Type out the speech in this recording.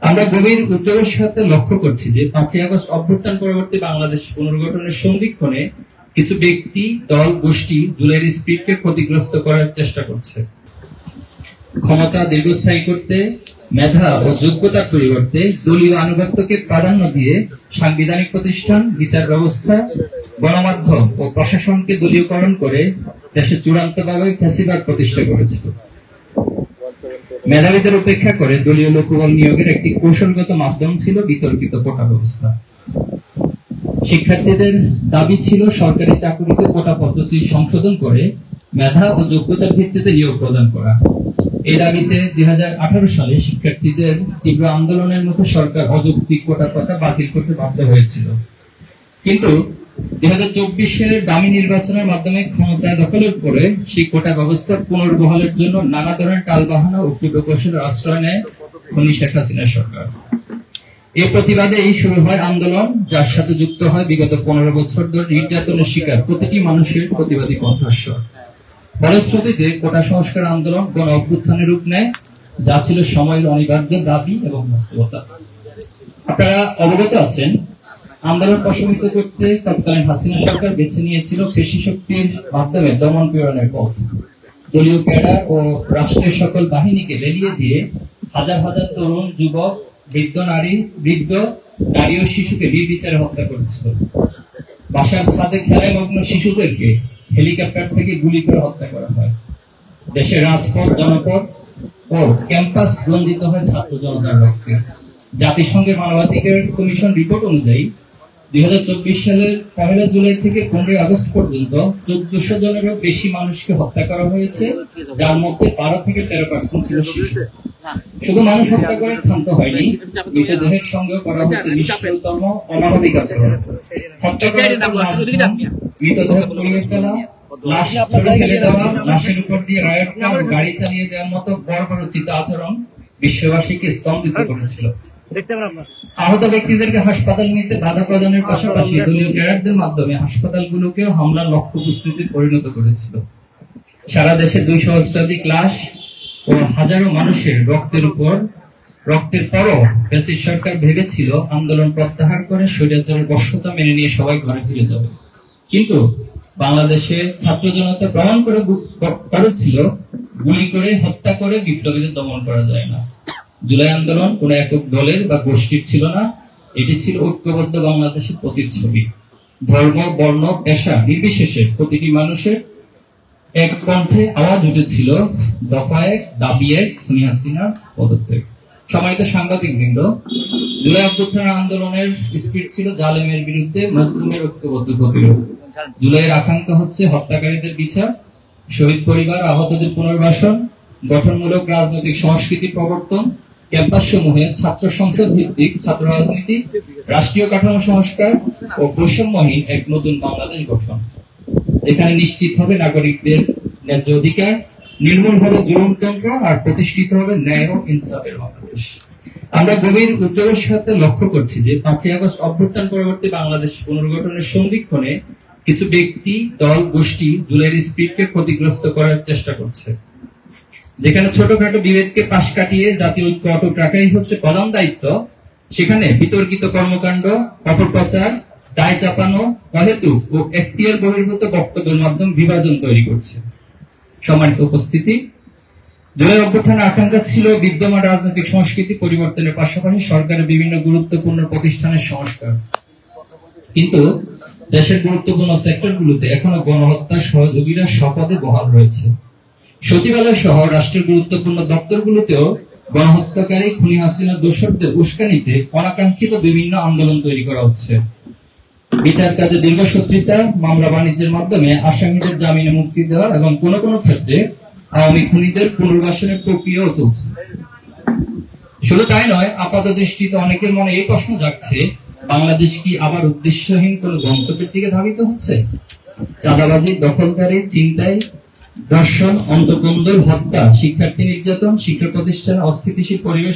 আমরা গভীর উদ্বেগের সাথে লক্ষ্য করছি যে 5ই আগস্ট অভ্যুত্থান পরবর্তী বাংলাদেশ পুনর্গঠনের সন্ধিক্ষণে কিছু ব্যক্তি, দল, গোষ্ঠী জুলাইয়ের স্পিরিটকে ক্ষতিগ্রস্ত করার চেষ্টা করছে। ক্ষমতা দীর্ঘস্থায়ী করতে মেধা ও যোগ্যতার পরিবর্তে দলীয় আনুগত্যকে প্রাধান্য দিয়ে সাংবিধানিক প্রতিষ্ঠান, বিচার ব্যবস্থা, গণমাধ্যম ও প্রশাসনকে দলীয়করণ করে দেশে চূড়ান্তভাবে ফ্যাসিবাদ প্রতিষ্ঠা করেছিল। মেধাবীদের উপেক্ষা করে দলীয় লোকবল নিয়োগের একটি কৌশলগত মাধ্যম ছিল বিতর্কিত কোটা ব্যবস্থা। শিক্ষার্থীদের দাবি ছিল সরকারি চাকরিতে কোটা পদ্ধতি সংশোধন করে মেধা ও যোগ্যতার ভিত্তিতে নিয়োগ প্রদান করা। এই দাবিতে 2018 সালে শিক্ষার্থীদের তীব্র আন্দোলনের মুখে সরকার অযৌক্তিক কোটা প্রথা বাতিল করতে বাধ্য হয়েছিল। কিন্তু 2024 সালের দামি নির্বাচনের মাধ্যমে ক্ষমতা দখলের পরে সেই কোটা ব্যবস্থা পুনর্বহালের জন্য নানা ধরনের টালবাহানা ও কূটকৌশলের আশ্রয় নেয় খনি শেখ হাসিনার সরকার। এই প্রতিবাদে এই শুরু হয় আন্দোলন, যার সাথে যুক্ত হয় বিগত 15 বছর ধরে নির্যাতনের শিকার প্রতিটি মানুষের প্রতিবাদী কণ্ঠস্বর। ফলশ্রুতিতে কোটা সংস্কার আন্দোলন গণ অভ্যুত্থানের রূপ নেয়, যা ছিল সময়ের অনিবার্য দাবি এবং বাস্তবতা। আপনারা অবগত আছেন, আন্দোলন প্রশমিত করতে তৎকালীন হাসিনা সরকার বেছে নিয়েছিল পেশি শক্তির মাধ্যমে দমন পীড়নের পথ। দলীয় ক্যাডার ও রাষ্ট্রের সকল বাহিনীকে লেলিয়ে দিয়ে হাজার হাজার তরুণ, যুবক, বৃদ্ধ নারী ও শিশুকে নির্বিচারে হত্যা করেছিল। বাসার ছাদে খেলায় মগ্ন শিশুদেরকে হেলিকপ্টার থেকে গুলি করে হত্যা করা হয়। দেশের রাজপথ, জনপথ ও ক্যাম্পাস রঞ্জিত হয় ছাত্র জনতার রক্তে। জাতিসংঘের মানবাধিকার কমিশন রিপোর্ট অনুযায়ী 2024 সালের 1 জুলাই থেকে 15 আগস্ট পর্যন্ত 1400 জনেরও বেশি মানুষকে হত্যা করা হয়েছে, যার মধ্যে 12 থেকে 13% ছিল শিশু। শুধু মানুষ হত্যা করে ক্ষান্ত হয়নি, মৃতদেহের সঙ্গে করা হচ্ছে নিষ্ঠুরতম অমানবিক আচরণ। হত্যা করার মৃতদেহ পুড়িয়ে ফেলা, লাশ ছুড়ে ফেলে দেওয়া, লাশের উপর দিয়ে রায়ট ও গাড়ি চালিয়ে দেওয়ার মতো বর্বরোচিত আচরণ বিশ্ববাসীকে স্তম্ভিত করেছিল। আহত ব্যক্তিদেরকে হাসপাতাল নিতে বাধা প্রদানের পাশাপাশি দলীয় ক্যাডারদের মাধ্যমে হাসপাতালগুলোকেও হামলার লক্ষ্যবস্তুতে পরিণত করেছিল। সারা দেশে 200 অষ্টাধিক লাশ ও হাজারো মানুষের রক্তের পরও ফ্যাসিস্ট সরকার ভেবেছিল আন্দোলন প্রত্যাহার করে স্বৈরাচারের বশ্যতা মেনে নিয়ে সবাই ঘরে ফিরে যাবে। কিন্তু বাংলাদেশে ছাত্র জনতা প্রমাণ করেছিল গুলি করে, হত্যা করে বিপ্লবীদের দমন করা যায় না। জুলাই আন্দোলন কোন একক দলের বা গোষ্ঠীর ছিল না, এটি ছিল ঐক্যবদ্ধ বাংলাদেশের প্রতিচ্ছবি। ধর্ম, বর্ণ, পেশা নির্বিশেষে প্রতিটি মানুষের এক কণ্ঠে আওয়াজ উঠেছিল দফা এক, দাবি এক, খুনি হাসিনার পদত্যাগ। সম্মানিত সাংবাদিক বৃন্দ, জুলাই অভ্যুত্থান আন্দোলনের স্পিরিট ছিল জালেমের বিরুদ্ধে মজলুমের ঐক্যবদ্ধ প্রতিরোধ। জুলাইয়ের আকাঙ্ক্ষা হচ্ছে হত্যাকারীদের বিচার, শহীদ পরিবার, আহতদের পুনর্বাসন, গঠনমূলক রাজনৈতিক সংস্কৃতি প্রবর্তন, ক্যাম্পাস সমূহে ছাত্র সংসদ ভিত্তিক ছাত্র রাজনীতি, রাষ্ট্রীয় কাঠামো সংস্কার ও বৈষম্যহীন এক নতুন বাংলাদেশ গঠন। এখানে নিশ্চিত হবে নাগরিকদের ন্যায্য অধিকার, নির্মূল হবে জুলুমতন্ত্র আর প্রতিষ্ঠিত হবে ন্যায় ও ইনসাফের বাংলাদেশ। আমরা গভীর উদ্বেগের সাথে লক্ষ্য করছি যে 5ই আগস্ট অভ্যুত্থান পরবর্তী বাংলাদেশ পুনর্গঠনের সন্ধিক্ষণে কিছু ব্যক্তি, দল, গোষ্ঠী জুলাইয়ের স্পিরিটকে ক্ষতিগ্রস্ত করার চেষ্টা করছে। যেখানে ছোটখাটো বিভেদকে পাশ কাটিয়ে জাতীয় ঐক্য অটুট রাখাই হচ্ছে প্রধান দায়িত্ব, সেখানে বিতর্কিত কর্মকাণ্ড, অপপ্রচার, দায় চাপানো, অহেতুক ও এখতিয়ার বহির্ভূত বক্তব্যের মাধ্যমে বিভাজন তৈরি করছে। সম্মানিত উপস্থিতি, জুলাই অভ্যুত্থানের আকাঙ্ক্ষা ছিল বিদ্যমান রাজনৈতিক সংস্কৃতি পরিবর্তনের পাশাপাশি সরকারের বিভিন্ন গুরুত্বপূর্ণ প্রতিষ্ঠানের সংস্কার। কিন্তু দেশের গুরুত্বপূর্ণ সেক্টরগুলোতে এখনো গণহত্যার সহযোগীরা স্বপদে বহাল রয়েছে। সচিবালয় সহ রাষ্ট্রের গুরুত্বপূর্ণ দপ্তরগুলোতেও গণহত্যাকারী খুনি হাসিনার দোসরদের উস্কানিতে অনাকাঙ্ক্ষিত বিভিন্ন আন্দোলন তৈরি করা হচ্ছে। বিচার কাজে দীর্ঘসূত্রিতা, মামলা বাণিজ্যের মাধ্যমে আসামিদের জামিনে মুক্তি দেওয়া এবং কোন কোন ক্ষেত্রে আওয়ামী খুনিদের পুনর্বাসনের প্রক্রিয়াও চলছে। শুধু তাই নয়, আপাত দৃষ্টিতে অনেকের মনে এই প্রশ্ন জাগছে, বাংলাদেশ কি আবার উদ্দেশ্যহীন কোন গন্তব্যের দিকে ধাবিত হচ্ছে? চাঁদাবাজি, দখলদারি, ছিনতাই, ধর্ষণ, অন্তঃকন্দল, হত্যা, শিক্ষার্থী নির্যাতন, শিক্ষা প্রতিষ্ঠানে অস্থিতিশীল পরিবেশ